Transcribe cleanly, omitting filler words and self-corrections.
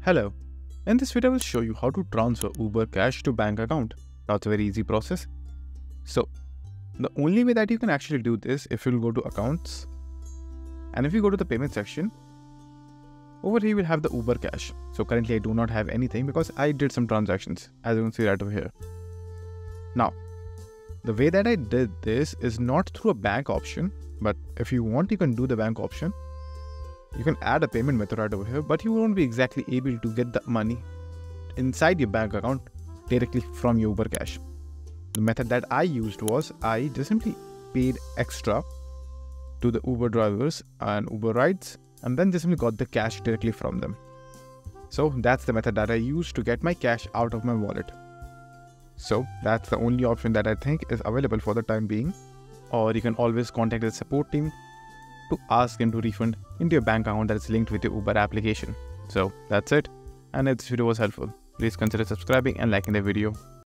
Hello, in this video I will show you how to transfer Uber Cash to bank account. Now it's a very easy process. So the only way that you can actually do this, if you'll go to accounts and if you go to the payment section, over here you will have the Uber Cash. So currently I do not have anything because I did some transactions, as you can see right over here. Now the way that I did this is not through a bank option, but if you want you can do the bank option. You can add a payment method right over here, but you won't be exactly able to get the money inside your bank account directly from your Uber Cash. The method that I used was I just simply paid extra to the Uber drivers and Uber rides and then just simply got the cash directly from them. So that's the method that I used to get my cash out of my wallet. So that's the only option that I think is available for the time being, or you can always contact the support team to ask them to refund into your bank account that is linked with your Uber application. So that's it, and if this video was helpful, please consider subscribing and liking the video.